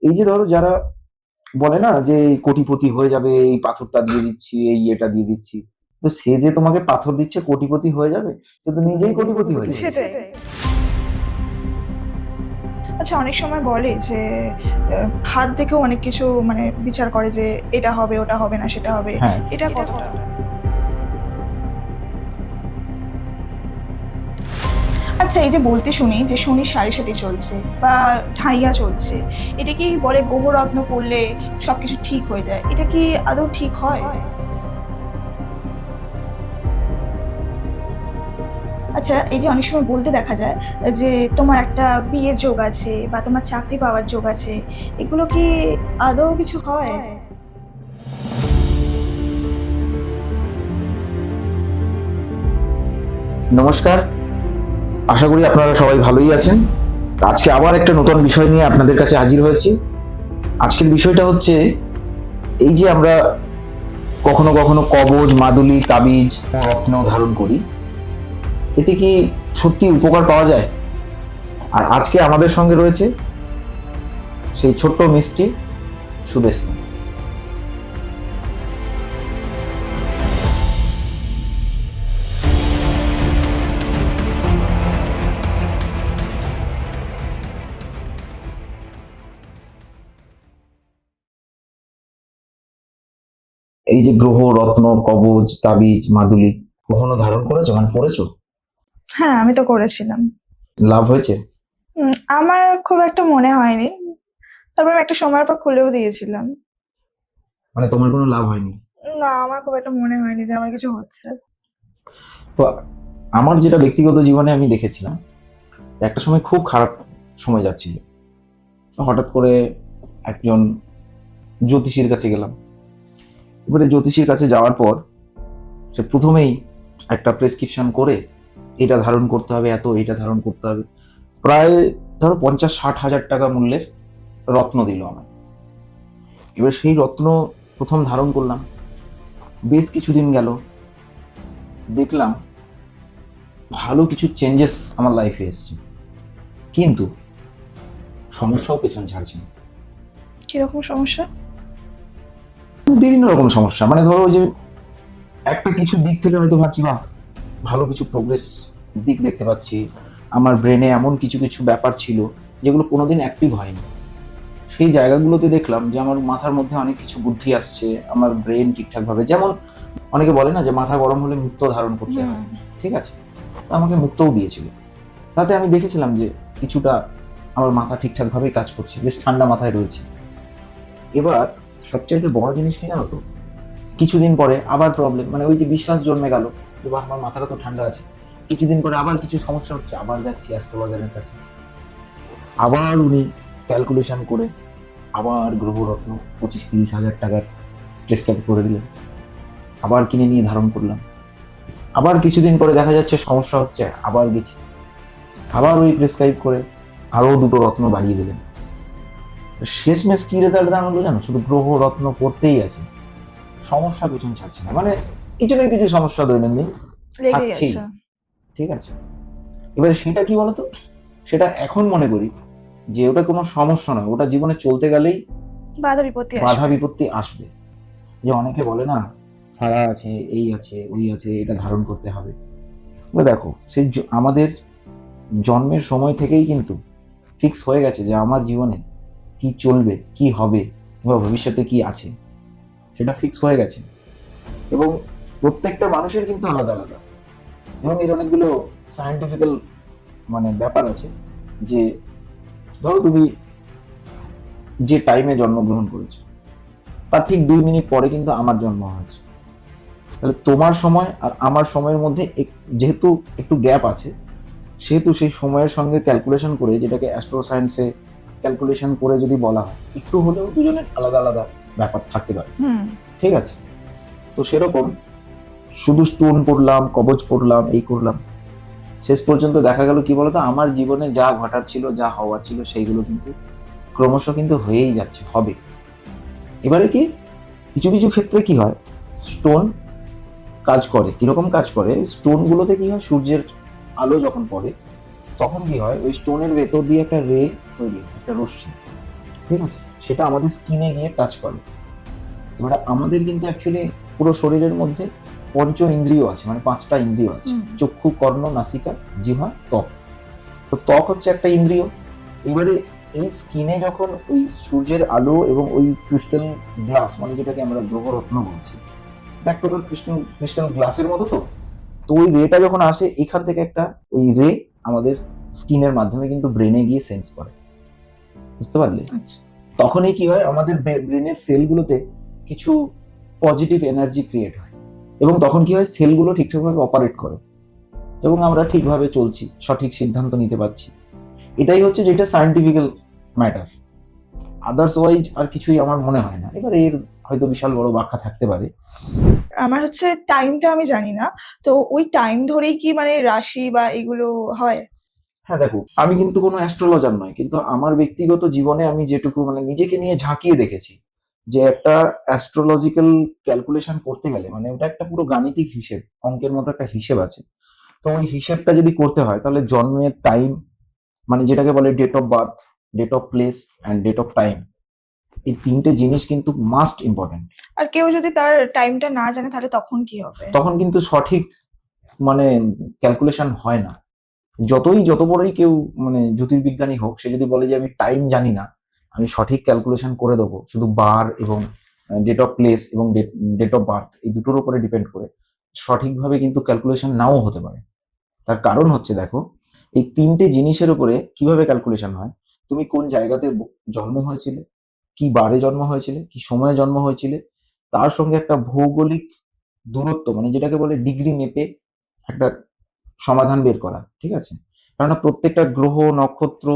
এই যে ধরো যারা বলে না যে কোটিপতি হয়ে যাবে, এই পাথরটা দিয়ে দিচ্ছি, এই এটা দিয়ে দিচ্ছি, তো সে যে তোমাকে পাথর দিচ্ছে কোটিপতি হয়ে যাবে, সে তো নিজেই কোটিপতি হয়ে যাবে। সেটাই। আচ্ছা, অনেক সময় বলে যে হাত দেখেও অনেক কিছু মানে বিচার করে যে এটা হবে, ওটা হবে না, সেটা হবে। হ্যাঁ, এটা কতটা? আচ্ছা, এই যে বলতে শুনি যে শনির সাড়ে সাথে চলছে বা ঢাইয়া চলছে, এটা কি বলে গ্রহরত্ন পড়লে সবকিছু ঠিক হয়ে যায়? এটা কি আদৌ ঠিক হয়? আচ্ছা, এই যে অনেক সময় বলতে দেখা যায় যে তোমার একটা বিয়ের যোগ আছে বা তোমার চাকরি পাওয়ার যোগ আছে, এগুলো কি আদৌ কিছু হয়? নমস্কার। আশা করি আপনারা সবাই ভালোই আছেন। আজকে আবার একটা নতুন বিষয় নিয়ে আপনাদের কাছে হাজির হয়েছি। আজকের বিষয়টা হচ্ছে, এই যে আমরা কখনো কখনো কবজ, মাদুলি, তাবিজ, রত্ন ধারণ করি, এতে কি সত্যি উপকার পাওয়া যায়? আর আজকে আমাদের সঙ্গে রয়েছে সেই ছোট্ট মিষ্টি সুদেশনা। এই যে গ্রহ, রত্ন, কবজ, তাবিজ, মাদুলি কখনো ধারণ করেছো, মানে পড়েছো? হ্যাঁ, আমি তো করেছিলাম। লাভ হয়েছে? আমার খুব একটা মনে হয়নি। তারপর আমি একটা সময়ের পর খুলেও দিয়েছিলাম। মানে তোমার কোনো লাভ হয়নি? না, আমার খুব একটা মনে হয়নি যে আমার কিছু হচ্ছে। তো আমার যেটা ব্যক্তিগত জীবনে আমি দেখেছিলাম, একটা সময় খুব খারাপ সময় যাচ্ছিল, হঠাৎ করে একজন জ্যোতিষীর কাছে গেলাম। এবারে জ্যোতিষীর কাছে যাওয়ার পর সে প্রথমেই একটা প্রেসক্রিপশন করে, এটা ধারণ করতে হবে, এত এটা ধারণ করতে হবে, প্রায় ধরো 50-60 হাজার টাকা মূল্যের রত্ন দিল আমার। এবার সেই রত্ন প্রথম ধারণ করলাম, বেশ কিছুদিন গেল, দেখলাম ভালো কিছু চেঞ্জেস আমার লাইফে এসছে, কিন্তু সমস্যাও পেছন ছাড়ছে না। কিরকম সমস্যা? বিভিন্ন রকম সমস্যা, মানে ধরো ওই যে একটা কিছু দিক থেকে হয়তো ভাবছি বা ভালো কিছু প্রোগ্রেস দিক দেখতে পাচ্ছি, আমার ব্রেনে এমন কিছু কিছু ব্যাপার ছিল যেগুলো কোনোদিন অ্যাক্টিভ হয়নি, সেই জায়গাগুলোতে দেখলাম যে আমার মাথার মধ্যে অনেক কিছু বুদ্ধি আসছে, আমার ব্রেন ঠিকঠাক ভাবে, যেমন অনেকে বলে না যে মাথা গরম হলে মুক্ত ধারণ করতে হয়, ঠিক আছে, তো আমাকে মুক্তও দিয়েছিল। তাতে আমি দেখেছিলাম যে কিছুটা আমার মাথা ঠিকঠাক ভাবে কাজ করছে, বেশ ঠান্ডা মাথায় রয়েছে। এবার সবচেয়ে বড় জিনিস কি জানো তো, কিছুদিন পরে আবার প্রবলেম, মানে ওই যে বিশ্বাস জন্মে গেল যে বাহ, আমার মাথাটা তো ঠান্ডা আছে। কিছুদিন পরে আবার কিছু সমস্যা হচ্ছে, আবার যাচ্ছি অ্যাস্ট্রোলজারের কাছে, আবার উনি ক্যালকুলেশন করে আবার গ্রহরত্ন 25-30 হাজার টাকার প্রেসক্রাইব করে দিলেন, আবার কিনে নিয়ে ধারণ করলাম। আবার কিছুদিন পরে দেখা যাচ্ছে সমস্যা হচ্ছে, আবার গেছি, আবার ওই প্রেসক্রাইব করে আরো দুটো রত্ন বাড়িয়ে দিলেন। শেষমেশ কি রেজাল্ট দাঁড়ালো জানো, শুধু গ্রহ রত্ন পড়তেই আছে, সমস্যা পিছন ছাড়ছে না, মানে কিছু না কিছু সমস্যা দৈনন্দিন লেগেই থাকছেই। আছে। ঠিক আছে, এবারে সেটা কি বলতো, সেটা এখন মনে করি যে ওটা কোনো সমস্যা নয়, ওটা জীবনে চলতে গেলেই বাধা বিপত্তি বাধা আসবে। বিপত্তি আসবে। যে অনেকে বলে না, ফাড়া আছে, এই আছে, ওই আছে, এটা ধারণ করতে হবে। এবার দেখো, সেই আমাদের জন্মের সময় থেকেই কিন্তু ফিক্স হয়ে গেছে যে আমার জীবনে কি চলবে, কি হবে, বা ভবিষ্যতে কি আছে, সেটা ফিক্স হয়ে গেছে। এবং প্রত্যেকটা মানুষের কিন্তু আলাদা আলাদা, এবং এর অনেকগুলো সায়েন্টিফিক্যাল মানে ব্যাপার আছে। যে ধরো তুমি যে টাইমে জন্মগ্রহণ করেছো, তার ঠিক 2 মিনিট পরে কিন্তু আমার জন্ম হয়েছে, তাহলে তোমার সময় আর আমার সময়ের মধ্যে যেহেতু একটু গ্যাপ আছে, সেহেতু সেই সময়ের সঙ্গে ক্যালকুলেশন করে, যেটাকে অ্যাস্ট্রো সায়েন্সে ক্যালকুলেশন করে যদি বলা হয়, একটু হলেও দুজনের আলাদা আলাদা ব্যাপার থাকতে পারে। ঠিক আছে, তো সেরকম শুধু স্টোন পড়লাম, কবচ পড়লাম, এই করলাম, শেষ পর্যন্ত দেখা গেল কি বলতো, আমার জীবনে যা ঘটার ছিল, যা হওয়ার ছিল, সেইগুলো কিন্তু ক্রমশ কিন্তু হয়েই যাচ্ছে, হবে। এবারে কি কিছু কিছু ক্ষেত্রে কি হয়, স্টোন কাজ করে, কিরকম কাজ করে, স্টোন গুলোতে কি হয়, সূর্যের আলো যখন পড়ে তখন কি হয়, ওই স্টোনের ভেতর দিয়ে একটা রে তৈরি হয়, একটা রশ্মি, ঠিক ঠিক আছে, সেটা আমাদের স্কিনে গিয়ে টাচ করে। এবার আমাদের কিন্তু অ্যাকচুয়ালি পুরো শরীরের মধ্যে পঞ্চ ইন্দ্রিয় আছে, মানে 5টা ইন্দ্রিয় আছে, চক্ষু, কর্ণ, নাসিকা, জিহ্বা, ত্বক। তো ত্বক হচ্ছে একটা ইন্দ্রিয়। এবারে এই স্কিনে যখন ওই সূর্যের আলো এবং ওই ক্রিস্টাল গ্লাস, মানে যেটাকে আমরা গ্রহরত্ন বলছি, এটা এক প্রকার ক্রিস্টাল গ্লাসের মতো। তো তো ওই রেটা যখন আসে এখান থেকে একটা ওই রে আমাদের স্কিনের মাধ্যমে কিন্তু ব্রেনে গিয়ে সেন্স করে, বুঝতে পারলে? আচ্ছা। তখনই কি হয়, আমাদের ব্রেনের সেলগুলোতে কিছু পজিটিভ এনার্জি ক্রিয়েট হয়, এবং তখন কি হয়, সেলগুলো ঠিকঠাকভাবে অপারেট করে এবং আমরা ঠিকভাবে চলছি, সঠিক সিদ্ধান্ত নিতে পারছি। এটাই হচ্ছে যেটা সায়েন্টিফিক্যাল ম্যাটার। আদার্সওয়াইজ আর কিছুই আমার মনে হয় না। এবার এর হয়তো বিশাল বড় ব্যাখ্যা থাকতে পারে। আমার হচ্ছে টাইমটা আমি জানি না, তো ওই টাইম ধরেই কি মানে রাশি বা এগুলো হয়? হ্যাঁ দেখো, আমি কিন্তু কোনো অ্যাস্ট্রোলজার নয়, কিন্তু আমার ব্যক্তিগত জীবনে আমি যেটুকু মানে নিজেকে নিয়ে ঝাঁকিয়ে দেখেছি, যে একটা অ্যাস্ট্রোলজিক্যাল ক্যালকুলেশন করতে গেলে মানে ওটা একটা পুরো গাণিতিক হিসেব, অঙ্কের মতো একটা হিসেব আছে। তো ওই হিসেবটা যদি করতে হয় তাহলে জন্মের টাইম, মানে যেটাকে বলে date of birth, date of place and date of time, এই 3টে জিনিস কিন্তু মাস্ট ইম্পর্টেন্ট। আর কেউ যদি তার টাইমটা না জানে তাহলে তখন কি হবে? তখন কিন্তু সঠিক মানে ক্যালকুলেশন হয় না। যত বড়ই কেউ মানে জ্যোতির্বিজ্ঞানী হোক, সে যদি বলে যে আমি টাইম জানি না, আমি সঠিক ক্যালকুলেশন করে দেবো শুধু বার এবং ডেট অফ প্লেস এবং ডেট অফ বার্থ, এই দুটোর উপরে ডিপেন্ড করে, সঠিকভাবে কিন্তু ক্যালকুলেশন নাও হতে পারে। তার কারণ হচ্ছে দেখো, এই 3টে জিনিসের উপরে কিভাবে ক্যালকুলেশন হয়, তুমি কোন জায়গাতে জন্ম হয়েছিলে, কি বারে জন্ম হয়েছিলে, কি সময়ে জন্ম হয়েছিলে, তার সঙ্গে একটা ভৌগোলিক দূরত্ব, মানে যেটাকে বলে ডিগ্রি মেপে একটা সমাধান বের করা, ঠিক আছে? কেননা প্রত্যেকটা গ্রহ নক্ষত্র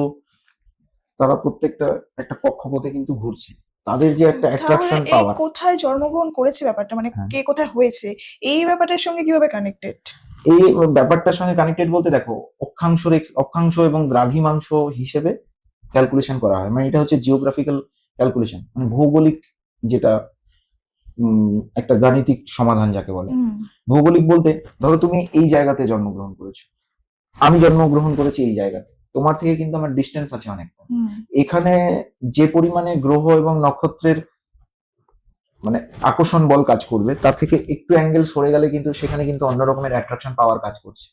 তারা প্রত্যেকটা একটা কক্ষপথে কিন্তু ঘুরছে, তাদের যে একটা তাহলে অ্যাট্রাকশন এই পাওয়ার। কোথায় জন্মগ্রহণ করেছে ব্যাপারটা, মানে হ্যাঁ, কে কোথায় হয়েছে, এই ব্যাপারটার সঙ্গে কিভাবে কানেক্টেড? এই ব্যাপারটার সঙ্গে কানেক্টেড বলতে দেখো, অক্ষাংশ এবং দ্রাঘিমাংশ হিসেবে ক্যালকুলেশন করা হয়, মানে এটা হচ্ছে জিওগ্রাফিক্যাল ক্যালকুলেশন, মানে ভৌগোলিক যেটা একটা গাণিতিক সমাধান যাকে বলে। ভৌগোলিক বলতে ধরো তুমি এই জায়গাতে জন্মগ্রহণ করেছো, আমি জন্মগ্রহণ করেছি এই জায়গাতে, তোমার থেকে কিন্তু আমার ডিস্টেন্স আছে অনেকটা। এখানে যে পরিমাণে গ্রহ এবং নক্ষত্রের মানে আকর্ষণ বল কাজ করবে, তার থেকে একটু অ্যাঙ্গেল সরে গেলে কিন্তু সেখানে কিন্তু অন্য রকমের অ্যাট্রাকশন পাওয়ার কাজ করছে,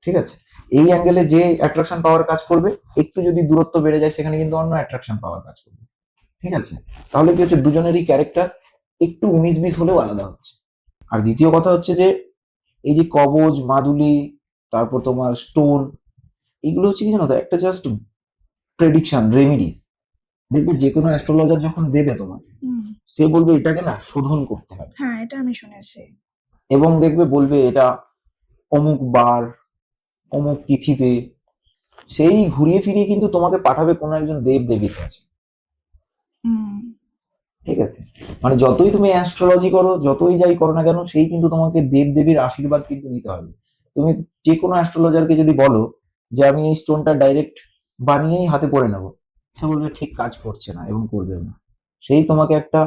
ঠিক আছে? এই অ্যাঙ্গেলে যে অ্যাট্রাকশন পাওয়ার কাজ করবে, একটু যদি দূরত্ব বেড়ে যায় সেখানে কিন্তু অন্য অ্যাট্রাকশন পাওয়ার কাজ করবে, ঠিক আছে? তাহলে কি হচ্ছে, দুজনেরই ক্যারেক্টার একটু 19-20 হলেও আলাদা হচ্ছে। আর দ্বিতীয় কথা হচ্ছে যে এই যে কবজ, মাদুলি, তারপর তোমার স্টোন, এগুলো হচ্ছে কি জানো তো, একটা জাস্ট প্রেডিকশন রেমিডিস। দেখবে যে কোনো অ্যাস্ট্রোলজার যখন দেবে তোমার, সে বলবে এটাকে না শোধন করতে হবে, হ্যাঁ, এটা আমি শুনেছি। এবং দেখবে বলবে এটা অমুক বার অমুক তিথিতে, সেই ঘুরিয়ে ফিরিয়ে কিন্তু তোমাকে পাঠাবে কোনো একজন দেব দেবীর কাছে, ঠিক আছে? মানে যতই তুমি অ্যাস্ট্রোলজি করো, যতই যাই করো না কেন, সেই কিন্তু তোমাকে দেব দেবীর আশীর্বাদ কিন্তু নিতে হবে। তুমি যে কোনো অ্যাস্ট্রোলজারকে যদি বলো যে আমি এই স্টোনটা ডাইরেক্ট বানিয়েই হাতে পরে নেবো, সে বলবে ঠিক কাজ করছে না এবং করবেও না। সেই তোমাকে একটা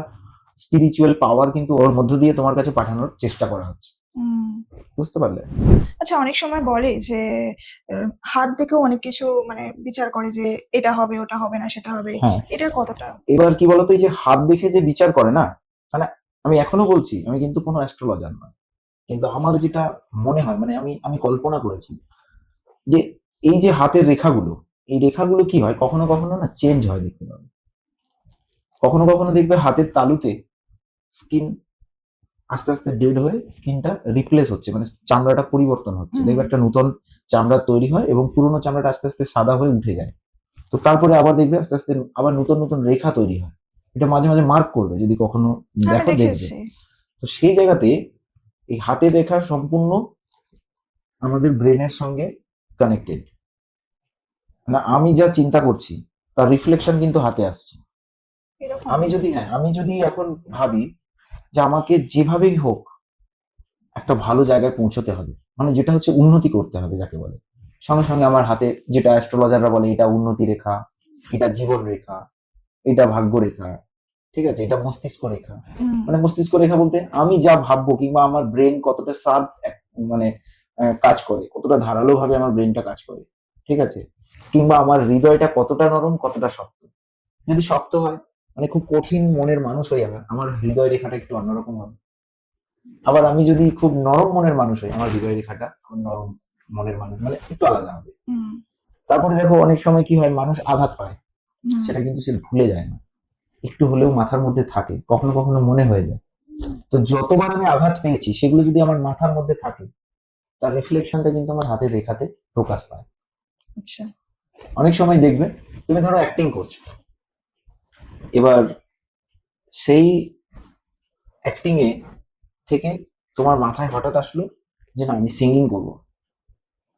স্পিরিচুয়াল পাওয়ার কিন্তু ওর মধ্য দিয়ে তোমার কাছে পাঠানোর চেষ্টা করা হচ্ছে, বুঝতে পারলে? আচ্ছা, অনেক সময় বলে যে হাত দেখেও অনেক কিছু মানে বিচার করে যে এটা হবে, ওটা হবে না, সেটা হবে, হ্যাঁ, এটা কতটা? এবার কি বলতো, এই যে হাত দেখে যে বিচার করে না, মানে আমি এখনো বলছি আমি কিন্তু কোনো অ্যাস্ট্রোলজার নয়, কিন্তু আমার যেটা মনে হয়, মানে আমি আমি কল্পনা করেছি যে এই যে হাতের রেখাগুলো, এই রেখাগুলো কি হয়, কখনো কখনো না চেঞ্জ হয়, দেখতে পাবে। কখনো কখনো দেখবে হাতের তালুতে স্কিন আস্তে আস্তে ডেড হয়ে স্কিনটা রিপ্লেস হচ্ছে, মানে চামড়াটা পরিবর্তন হচ্ছে, দেখবে একটা নতুন চামড়া তৈরি হয় এবং পুরোনো চামড়াটা আস্তে আস্তে সাদা হয়ে উঠে যায়। তো তারপরে আবার দেখবে আস্তে আস্তে আবার নতুন নতুন রেখা তৈরি হয়। এটা মাঝে মাঝে মার্ক করবে, যদি কখনো আমি দেখো দেখবে। দেখেছি। তো সেই জায়গাতে এই হাতের রেখা সম্পূর্ণ আমাদের ব্রেনের সঙ্গে কানেক্টেড। না, আমি যা চিন্তা করছি তার রিফ্লেকশন কিন্তু হাতে আসছে। এরকম? আমি যদি এখন ভাবি যে আমাকে যেভাবেই হোক একটা ভালো জায়গায় পৌঁছতে হবে, মানে যেটা হচ্ছে উন্নতি করতে হবে যাকে বলে, সঙ্গে সঙ্গে আমার হাতে, যেটা অ্যাস্ট্রোলজাররা বলে এটা উন্নতি রেখা, এটা জীবন রেখা, এটা ভাগ্য রেখা, ঠিক আছে, এটা মস্তিষ্ক রেখা। মানে মস্তিষ্ক রেখা বলতে আমি যা ভাববো, কিংবা আমার ব্রেন কতটা মানে কাজ করে, কতটা ধারালো ভাবে আমার ব্রেনটা কাজ করে, ঠিক আছে, কিংবা আমার হৃদয়টা কতটা নরম কতটা শক্ত, যদি শক্ত হয়, মানে খুব কঠিন মনের মানুষ হই আমি, আমার হৃদয় রেখাটা একটু অন্যরকম হবে। আবার আমি যদি খুব নরম মনের মানুষ হই, আমার হৃদয় রেখাটা খুব নরম মনের মানুষ মানে একটু আলাদা হবে। হুম, তারপরে দেখো অনেক সময় কি হয়, মানুষ আঘাত পায়, হুম, সেটা কিন্তু সে ভুলে যায় না, একটু হলেও মাথার মধ্যে থাকে, কখনো কখনো মনে হয়ে যায়। তো যতবার আমি আঘাত পেয়েছি সেগুলো যদি আমার মাথার মধ্যে থাকে, তার রিফ্লেকশনটা কিন্তু আমার হাতের রেখাতে প্রকাশ পায়। আচ্ছা, অনেক সময় দেখবে তুমি ধরো অ্যাক্টিং করছো, এবার সেই অ্যাক্টিং এ থেকে তোমার মাথায় হঠাৎ আসলো যে না আমি সিঙ্গিং করব,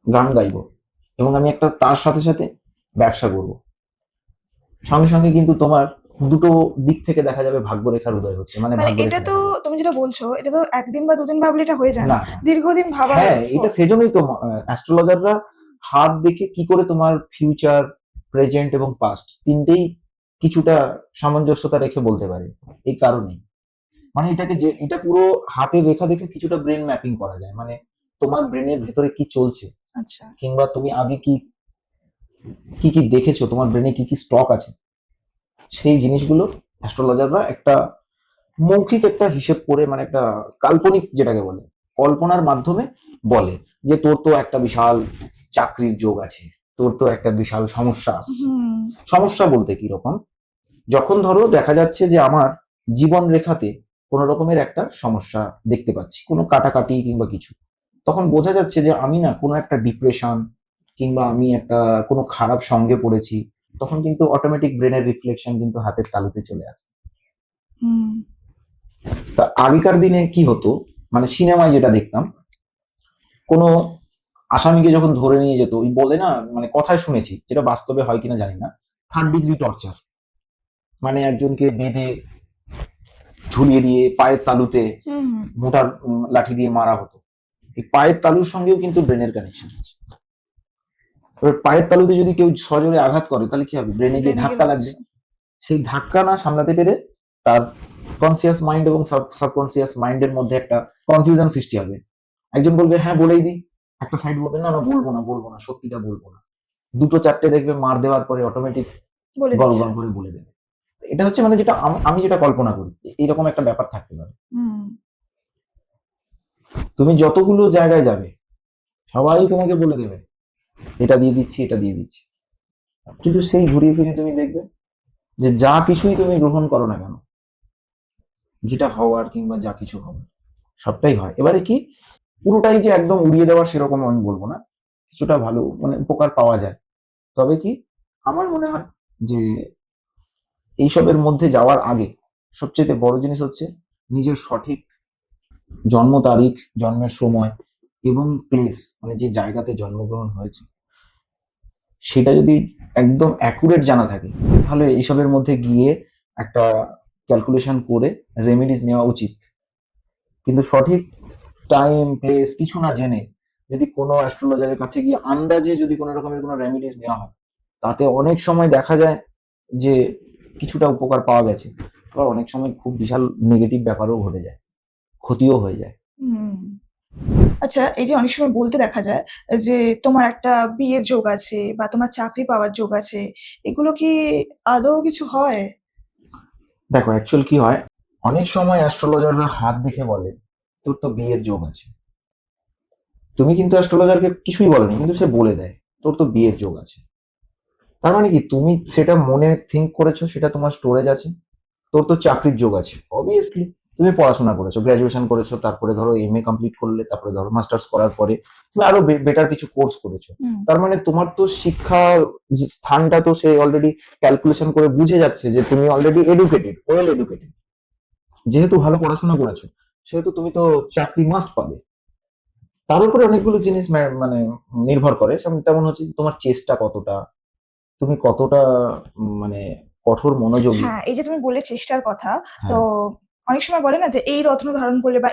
গান গাইবো, এবং আমি একটা তার সাথে সাথে ব্যবসা করব। সঙ্গে সঙ্গে কিন্তু তোমার দুটো দিক থেকে দেখা যাবে ভাগ্যরেখার উদয় হচ্ছে, মানে মানে এটা ভাগ্যরেখা তো দেখা যাচ্ছে। তুমি যেটা বলছো এটা তো একদিন বা দুদিন ভাবলে এটা হয়ে যায় না, না না, দীর্ঘদিন ভাবার হ্যাঁ এটা ফল। সেজন্যই তো অ্যাস্ট্রোলজাররা হাত দেখে কি করে তোমার ফিউচার, প্রেজেন্ট এবং পাস্ট তিনটেই কিছুটা সামঞ্জস্যতা রেখে বলতে পারে। এই কারণেই মানে এটাকে যে এটা পুরো হাতের রেখা দেখে কিছুটা ব্রেন ম্যাপিং করা যায়, মানে তোমার ব্রেনের ভেতরে কি চলছে, আচ্ছা, কিংবা তুমি আগে কি কি কি দেখেছো, তোমার ব্রেনে কি কি স্টক আছে, সেই জিনিসগুলো অ্যাস্ট্রোলজাররা একটা মৌখিক একটা হিসেব করে, মানে একটা কাল্পনিক যেটাকে বলে কল্পনার মাধ্যমে বলে যে তোর তো একটা বিশাল চাকরির যোগ আছে, তোর তো একটা বিশাল সমস্যা আসছে। হুম, সমস্যা বলতে কি রকম, যখন ধরো দেখা যাচ্ছে যে আমার জীবন রেখাতে কোনো রকমের একটা সমস্যা দেখতে পাচ্ছি, কোনো কাটাকাটি কিংবা কিছু, তখন বোঝা যাচ্ছে যে আমি না কোনো একটা ডিপ্রেশন কিংবা আমি একটা কোনো খারাপ সঙ্গে পড়েছি, তখন কিন্তু অটোমেটিক ব্রেনের রিফ্লেকশন কিন্তু হাতের তালুতে চলে আসে। হুম, তা আগেকার দিনে কি হতো, মানে সিনেমায় যেটা দেখতাম, কোনো আসামিকে যখন ধরে নিয়ে যেত, ওই বলে না, মানে কথায় শুনেছি, যেটা বাস্তবে হয় কিনা জানি না, 3rd ডিগ্রি টর্চার, মানে একজনকে বেঁধে ঝুলিয়ে দিয়ে পায়ের তালুতে হুম, মোটা লাঠি দিয়ে মারা হতো। এই পায়ের তালুর সঙ্গেও কিন্তু ব্রেনের কানেকশন আছে। এবার পায়ের তালুতে যদি কেউ সজোরে আঘাত করে তাহলে কি হবে, ব্রেনে গিয়ে ব্রেনে গিয়ে ধাক্কা লাগবে। লাগছে। সেই ধাক্কা না সামলাতে পেরে তার কনসিয়াস মাইন্ড এবং সাবকনসিয়াস মাইন্ডের মধ্যে একটা কনফিউশন সৃষ্টি হবে। একজন বলবে হ্যাঁ বলেই দিই, একটা সাইড বলবে না না বলবো না বলবো না, সত্যিটা বলবো না। দুটো চারটে দেখবে মার দেওয়ার পরে অটোমেটিক বলে গল দিচ্ছে। গল করে বলে দেবে। এটা হচ্ছে মানে যেটা আমি যেটা কল্পনা করি, এইরকম একটা ব্যাপার থাকতে পারে। হুম, তুমি যতগুলো জায়গায় যাবে সবাই তোমাকে বলে দেবে এটা দিয়ে দিচ্ছি এটা দিয়ে দিচ্ছি, কিন্তু সেই ঘুরিয়ে ফিরে তুমি দেখবে যে যা কিছুই তুমি গ্রহণ করো না কেন, যেটা হওয়ার কিংবা যা কিছু হওয়ার সবটাই হয়। এবারে কি পুরোটাই যে একদম উড়িয়ে দেওয়ার সেরকম আমি বলবো না, কিছুটা ভালো মানে উপকার পাওয়া যায়। তবে কি আমার মনে হয় যে এইসবের মধ্যে যাওয়ার আগে সবচেয়ে বড় জিনিস হচ্ছে নিজের সঠিক জন্ম তারিখ, জন্মের সময় এবং প্লেস, মানে যে জায়গাতে জন্মগ্রহণ হয়েছে সেটা যদি একদম অ্যাকুরেট জানা থাকে, তাহলে এইসবের মধ্যে গিয়ে একটা ক্যালকুলেশন করে রেমেডিস নেওয়া উচিত। কিন্তু সঠিক টাইম প্লেস কিছু না জেনে যদি কোনো অ্যাস্ট্রোলজারের কাছে গিয়ে আন্দাজে যদি কোনো রকমের কোনো রেমেডিস নেওয়া হয়, তাতে অনেক সময় দেখা যায় যে কিছুটা উপকার পাওয়া গেছে, আবার অনেক সময় খুব বিশাল নেগেটিভ ব্যাপারও ঘটে যায়, ক্ষতিও হয়ে যায়। হুম। আচ্ছা, এই যে অনেক সময় বলতে দেখা যায় যে তোমার একটা বিয়ের যোগ আছে বা তোমার চাকরি পাওয়ার যোগ আছে। এগুলো কি আদৌ কিছু হয়? দেখো অ্যাকচুয়াল কি হয়, অনেক সময় অ্যাস্ট্রোলজাররা হাত দেখে বলে তোর তো বিয়ের যোগ আছে, তুমি কিন্তু অ্যাস্ট্রোলজারকে কিছুই বলেনি কিন্তু সে বলে দেয় তোর তো বিয়ের যোগ আছে। তার মানে কি তুমি সেটা মনে থিঙ্ক করেছো, সেটা তোমার স্টোরেজ আছে, তোর তো চাকরির যোগ আছে অবভিয়াসলি। তুমি পড়াশোনা করেছো, গ্রাজুয়েশন করেছো, তারপরে ধরো এমএ কমপ্লিট করলে, তারপরে ধরো মাস্টার্স করার পরে তুমি আরো বেটার কিছু কোর্স করেছো। হুম, তার মানে তোমার তো শিক্ষার যে স্থানটা তো সে অলরেডি ক্যালকুলেশন করে বুঝে যাচ্ছে যে তুমি অলরেডি এডুকেটেড, ওয়েল এডুকেটেড, যেহেতু ভালো পড়াশোনা করেছো সেহেতু তুমি তো চাকরি মাস্ট পাবে। তার উপরে অনেকগুলো জিনিস মানে নির্ভর করে, তেমন হচ্ছে যে তোমার চেষ্টা কতটা, তুমি কতটা মানে কঠোর মনোযোগী। হ্যাঁ, এই যে তুমি বললে চেষ্টার কথা, তো হ্যাঁ অনেক সময় বলে না যে এই রত্ন ধারণ করলে বা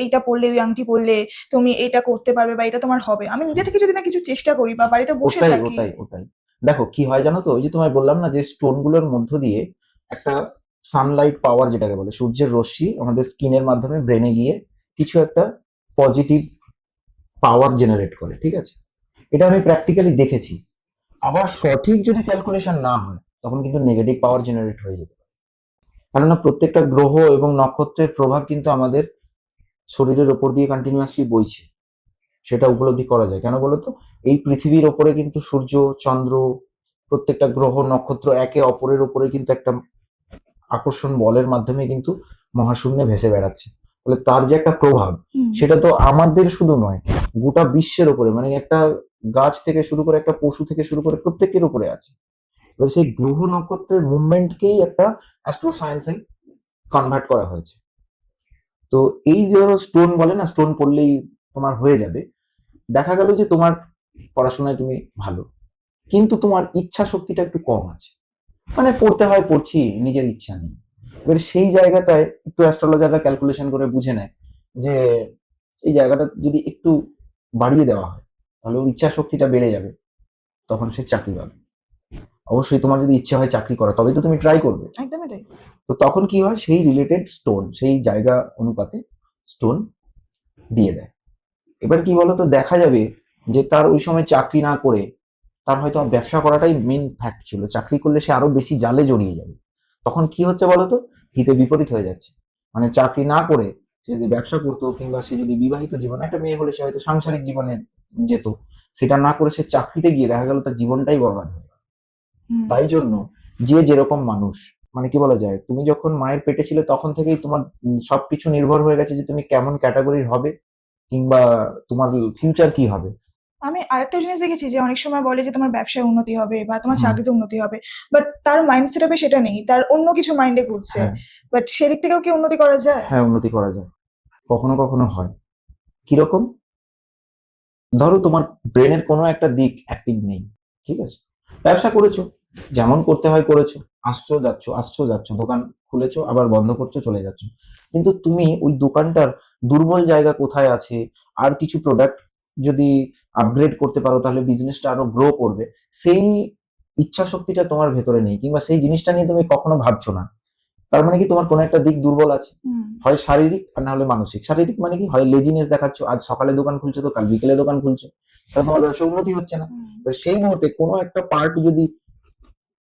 এইটা পড়লে, ওই আংটি পড়লে তুমি এইটা করতে পারবে বা এটা তোমার হবে। আমি নিজে থেকে যদি না কিছু চেষ্টা করি বা বাড়িতে বসে ওটাই থাকি। ওটাই ওটাই দেখো কি হয় জানো তো, ওই যে তোমায় বললাম না যে স্টোন গুলোর মধ্য দিয়ে একটা সানলাইট পাওয়ার যেটাকে বলে, সূর্যের রশ্মি আমাদের স্কিনের মাধ্যমে ব্রেনে গিয়ে কিছু একটা পজিটিভ পাওয়ার জেনারেট করে, ঠিক আছে? এটা আমি প্র্যাকটিক্যালি দেখেছি। আবার সঠিক যদি ক্যালকুলেশন না হয় তখন কিন্তু নেগেটিভ পাওয়ার জেনারেট হয়ে যেতে পারে। কেননা প্রত্যেকটা গ্রহ এবং নক্ষত্রের প্রভাব কিন্তু আমাদের শরীরের ওপর দিয়ে কন্টিনিউয়াসলি বইছে, সেটা উপলব্ধি করা যায়। কেন বলতো? এই পৃথিবীর ওপরে কিন্তু সূর্য, চন্দ্র, প্রত্যেকটা গ্রহ নক্ষত্র একে অপরের ওপরে কিন্তু একটা আকর্ষণ বলের মাধ্যমে কিন্তু মহাশূন্যে ভেসে বেড়াচ্ছে। ফলে তার যে একটা প্রভাব, সেটা তো আমাদের শুধু নয়, গোটা বিশ্বের উপরে, মানে একটা গাছ থেকে শুরু করে একটা পশু থেকে শুরু করে প্রত্যেকের উপরে আছে। এবার সেই গ্রহ নক্ষত্রের মুভমেন্টকেই একটা অ্যাস্ট্রো সায়েন্সে কনভার্ট করা হয়েছে। তো এই যে স্টোন বলে না, স্টোন পড়লেই তোমার হয়ে যাবে, দেখা গেল যে তোমার পড়াশোনায় তুমি ভালো, কিন্তু তোমার ইচ্ছা শক্তিটা একটু কম আছে, মানে পড়তে হয় পড়ছি, নিজের ইচ্ছা নেই। এবার সেই জায়গাটায় একটু অ্যাস্ট্রোলজাররা ক্যালকুলেশন করে বুঝে নেয় যে এই জায়গাটা যদি একটু বাড়িয়ে দেওয়া হয় তাহলে ওর ইচ্ছা শক্তিটা বেড়ে যাবে, তখন সে চাকরি পাবে। অবশ্যই তোমার যদি ইচ্ছা হয় চাকরি করা, তবে তো তুমি ট্রাই করবে। একদমই তাই। তো তখন কি হয়, সেই রিলেটেড স্টোন সেই জায়গা অনুপাতে স্টোন দিয়ে দেয়। এবার কি বলতো, দেখা যাবে যে তার ওই সময় চাকরি না করে তার হয়তো ব্যবসা করাটাই মেন ফ্যাক্ট ছিল, চাকরি করলে সে আরো বেশি জালে জড়িয়ে যাবে। তখন কি হচ্ছে বলতো, হিতে বিপরীত হয়ে যাচ্ছে। মানে চাকরি না করে সে যদি ব্যবসা করতো, কিংবা সে যদি বিবাহিত জীবন, একটা মেয়ে হলে সে হয়তো সাংসারিক জীবনে যেত, সেটা না করে সে চাকরিতে গিয়ে দেখা গেল তার জীবনটাই বরবাদ হয়ে গেল। তাই জন্য যে যেরকম মানুষ, মানে কি বলা যায়, তুমি যখন মায়ের পেটে ছিলে তখন থেকেই তোমার সবকিছু নির্ভর হয়ে গেছে যে তুমি কেমন ক্যাটাগরির হবে, কিংবা তোমার ফিউচার কি হবে। আমি আরেকটা জিনিস দেখেছি যে অনেক সময় বলে যে তোমার ব্যবসায় উন্নতি হবে বা তোমার হুম। চাকরিতে উন্নতি হবে, বাট তার মাইন্ড সেটআপে সেটা নেই, তার অন্য কিছু মাইন্ডে ঘুরছে। হ্যাঁ, বাট সেদিক থেকেও কি উন্নতি করা যায়? হ্যাঁ, উন্নতি করা যায়, কখনো কখনো হয়। কিরকম? ধরো তোমার ব্রেনের কোনো একটা দিক অ্যাক্টিভ নেই, ঠিক আছে, ব্যবসা করেছো, যেমন করতে হয় করেছো, আসছো যাচ্ছ, দোকান খুলেছো আবার বন্ধ করছো, চলে যাচ্ছ, কিন্তু তুমি ওই দোকানটার দুর্বল জায়গা কোথায় আছে, আর কিছু প্রোডাক্ট যদি আপগ্রেড করতে পারো তাহলে বিজনেসটা আরো গ্রো করবে, সেই ইচ্ছা শক্তিটা তোমার ভেতরে নেই, কিংবা সেই জিনিসটা নিয়ে তুমি কখনো ভাবছো না। তার মানে কি তোমার কোনো একটা দিক দুর্বল আছে, হয় শারীরিক আর না হলে মানসিক। শারীরিক মানে কি, হয় লেজিনেস দেখাচ্ছ, আজ সকালে দোকান খুলছো তো কাল বিকেলে দোকান খুলছো, তাহলে তোমার ব্যবসা উন্নতি হচ্ছে না। তো সেই মুহূর্তে কোনো একটা পার্ট যদি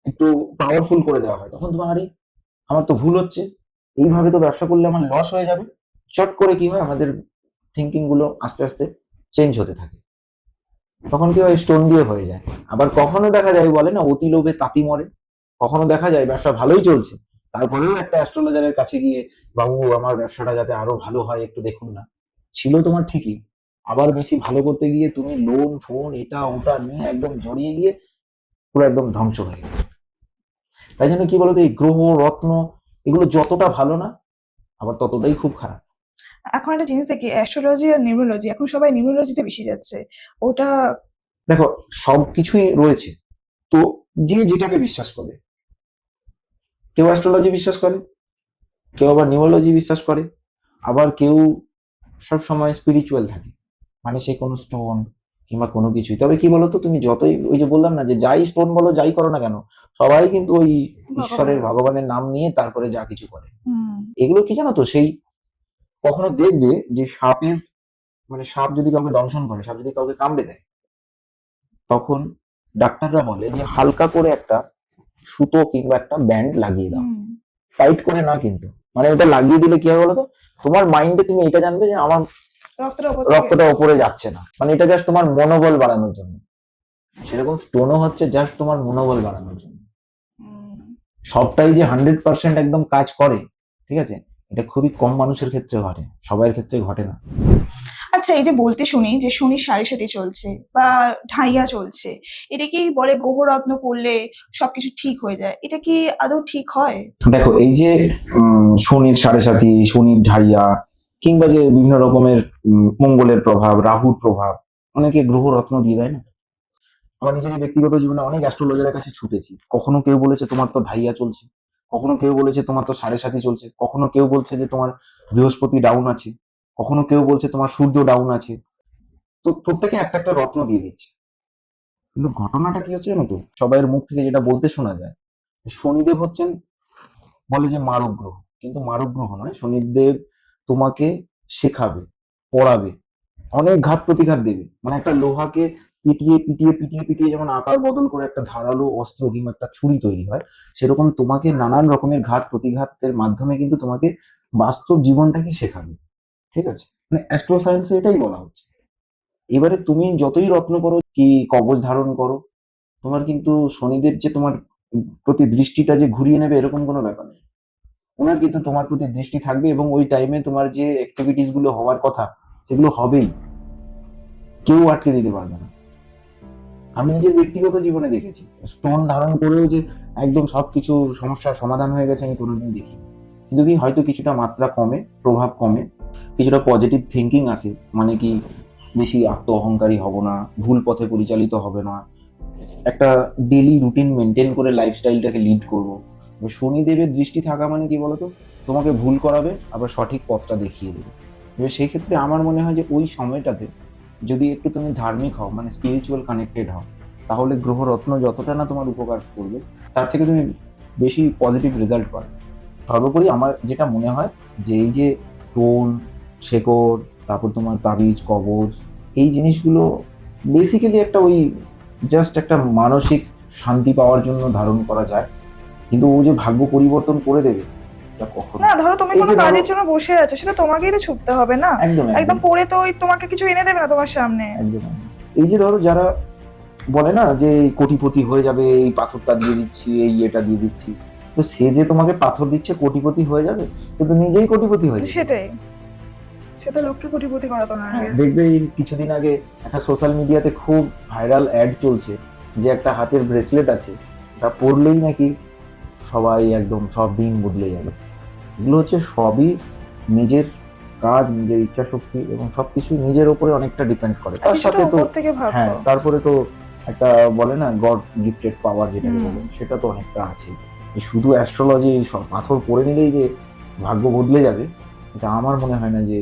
একটু পাওয়ারফুল করে দেওয়া হয়, তখন তোমার আরে আমার তো ভুল হচ্ছে, এইভাবে তো ব্যবসা করলে আমার লস হয়ে যাবে। চট করে কি হয়, আমাদের থিঙ্কিং গুলো আস্তে আস্তে চেঞ্জ হতে থাকে। তখন কি হয়, স্টোন দিয়ে হয়ে যায়। আবার কখনো দেখা যায়, বলে না অতি লোভে তাঁতি মরে, কখনো দেখা যায় ব্যবসা ভালোই চলছে, তারপরেও একটা অ্যাস্ট্রোলজারের কাছে গিয়ে, বাবু আমার ব্যবসাটা যাতে আরো ভালো হয় একটু দেখুন না, ছিল তোমার ঠিকই, আবার বেশি ভালো করতে গিয়ে তুমি লোন ফোন এটা ওটা নিয়ে একদম জড়িয়ে গিয়ে পুরো একদম ধ্বংস হয়ে গেল। তাই জন্য কি বলতো, এই গ্রহ রত্ন এগুলো যতটা ভালো না, আবার ততটাই খুব খারাপ। এখন একটা জিনিস দেখি, অ্যাস্ট্রোলজি আর নিউমেরোলজি, এখন সবাই নিউমেরোলজিতে বেশি যাচ্ছে। ওটা দেখো, সবকিছুই রয়েছে, তো যে যেটাকে বিশ্বাস করে, কেউ অ্যাস্ট্রোলজি বিশ্বাস করে, কেউ আবার নিউমোলজি বিশ্বাস করে, আবার কেউ সব সময় স্পিরিচুয়াল থাকে, মানে সে কোনো স্টোন কিংবা কোনো কিছুই। তবে কি বলতো, তুমি যতই ওই যে বললাম না যে যাই স্টোন বলো যাই করো না কেন, সবাই কিন্তু ওই ঈশ্বরের ভগবানের নাম নিয়ে তারপরে যা কিছু করে। এগুলো কি জানো তো, সেই কখনো দেখবে যে সাপের, মানে সাপ যদি কাউকে দংশন করে, সাপ যদি কাউকে কামড়ে দেয়, তখন ডাক্তাররা বলে যে হালকা করে একটা সুতো কিংবা একটা ব্যান্ড লাগিয়ে দাও, টাইট করে না কিন্তু। মানে ওটা লাগিয়ে দিলে কি হবে বলতো, তোমার মাইন্ডে তুমি এটা জানবে যে আমার রক্তটা ওপরে যাচ্ছে না, মানে এটা জাস্ট তোমার মনোবল বাড়ানোর জন্য। সেরকম স্টোনও হচ্ছে জাস্ট তোমার মনোবল বাড়ানোর জন্য। সবটাই যে 100% একদম কাজ করে, ঠিক আছে, এটা খুবই কম মানুষের ক্ষেত্রে ঘটে, সবার ক্ষেত্রে ঘটে না। আচ্ছা, এই যে বলতে শুনি যে শনি সাড়ে সাথে চলছে বা ঢাইয়া চলছে, এটা কি বলে গ্রহরত্ন পড়লে সবকিছু ঠিক হয়ে যায়, এটা কি আদৌ ঠিক হয়? দেখো, এই যে শনির সাড়ে সাথী, শনির ঢাইয়া, কিংবা যে বিভিন্ন রকমের মঙ্গলের প্রভাব, রাহুর প্রভাব, অনেকে গ্রহ রত্ন দিয়ে দেয় না। আমার নিজের ব্যক্তিগত জীবনে অনেক অ্যাস্ট্রোলজারের কাছে ছুটেছি, কখনো কেউ বলেছে তোমার তো ঢাইয়া চলছে, কখনো কেউ বলেছে তোমার তো সাড়ে সাথী চলছে, কখনো কেউ বলছে যে তোমার বৃহস্পতি ডাউন আছে, কখনো কেউ বলছে তোমার সূর্য ডাউন আছে। তো প্রত্যেকে একটা একটা রত্ন দিয়ে দিচ্ছে, কিন্তু ঘটনাটা কি হচ্ছে জানো তো, সবাইয়ের মুখ থেকে যেটা বলতে শোনা যায়, শনিদেব হচ্ছেন, বলে যে মারক গ্রহ, কিন্তু মারক গ্রহ নয়। শনিদেব তোমাকে শেখাবে, পড়াবে, অনেক ঘাত প্রতিঘাত দেবে, মানে একটা লোহাকে পিটিয়ে পিটিয়ে পিটিয়ে পিটিয়ে যেমন আকার বদল করে একটা ধারালো অস্ত্র কিংবা একটা ছুরি তৈরি হয়, সেরকম তোমাকে নানান রকমের ঘাত প্রতিঘাতের মাধ্যমে কিন্তু তোমাকে বাস্তব জীবনটাকে শেখাবে। ঠিক আছে, মানে অ্যাস্ট্রো সায়েন্সে এটাই বলা হচ্ছে। এবারে তুমি যতই রত্ন করো কি কবচ ধারণ করো, তোমার কিন্তু শনিদেব যে তোমার প্রতি দৃষ্টিটা যে ঘুরিয়ে নেবে এরকম কোনো ব্যাপার নেই। ওনার কিন্তু তোমার প্রতি দৃষ্টি থাকবে এবং ওই টাইমে তোমার যে অ্যাক্টিভিটিস গুলো হওয়ার কথা সেগুলো হবেই, কেউ আটকে দিতে পারবে না। আমি নিজের ব্যক্তিগত জীবনে দেখেছি স্টোন ধারণ করেও যে একদম সবকিছু সমস্যার সমাধান হয়ে গেছে আমি কোনোদিন দেখি, কিন্তু কি হয়তো কিছুটা মাত্রা কমে, প্রভাব কমে, কিছুটা পজিটিভ থিঙ্কিং আসে, মানে কি বেশি আত্ম অহংকারী হব না, ভুল পথে পরিচালিত হবে না, একটা ডেলি রুটিন মেনটেন করে লাইফস্টাইলটাকে লিড করব। শনিদেবের দৃষ্টি থাকা মানে কি বলতো, তোমাকে ভুল করাবে আবার সঠিক পথটা দেখিয়ে দেবে। এবার সেই ক্ষেত্রে আমার মনে হয় যে ওই সময়টাতে যদি একটু তুমি ধার্মিক হও, মানে স্পিরিচুয়াল কানেক্টেড হও, তাহলে গ্রহরত্ন যতটা না তোমার উপকার করবে তার থেকে তুমি বেশি পজিটিভ রেজাল্ট পাবে। সর্বোপরি আমার যেটা মনে হয় যে এই যে স্টোন, শেকড়, তারপর তোমার তাবিজ, কবচ, এই জিনিসগুলো বেসিক্যালি একটা ওই জাস্ট একটা মানসিক শান্তি পাওয়ার জন্য ধারণ করা যায়, কিন্তু ও যে ভাগ্য পরিবর্তন করে দেবে এটা কখনো না, ধরো তুমি এই কোনো যে ধরো- কাজের জন্য বসে আছো, সেটা তোমাকেই তো ছুটতে হবে না। একদম একদম একদম পড়ে তো ওই তোমাকে কিছু এনে দেবে না তোমার সামনে। একদম একদম। এই যে ধরো যারা বলে না যে কোটিপতি হয়ে যাবে, এই পাথরটা দিয়ে দিচ্ছি, এই এটা দিয়ে দিচ্ছি, তো সে যে তোমাকে পাথর দিচ্ছে কোটিপতি হয়ে যাবে, সে তো নিজেই কোটিপতি হয়ে যাবে। সেটাই, সে তো লক্ষ্যে কোটিপতি করা তো না আগে। দেখবে এই কিছুদিন আগে একটা সোশ্যাল মিডিয়াতে খুব ভাইরাল অ্যাড চলছে যে একটা হাতের ব্রেসলেট আছে, তা পরলেই নাকি সবাই একদম সব দিন বদলে যাবে। এগুলো হচ্ছে সবই নিজের কাজ, নিজের ইচ্ছা শক্তি এবং সবকিছু নিজের উপরে অনেকটা ডিপেন্ড করে। তার কিছুটা সাথে তো উপর থেকে হ্যাঁ, ভাববো। তারপরে তো একটা বলে না গড গিফটেড পাওয়ার যেটাকে হুম। বলে, সেটা তো অনেকটা আছে। শুধু অ্যাস্ট্রোলজি পাথর পড়ে নিলেই যে ভাগ্য বদলে যাবে, এটা আমার মনে হয় না যে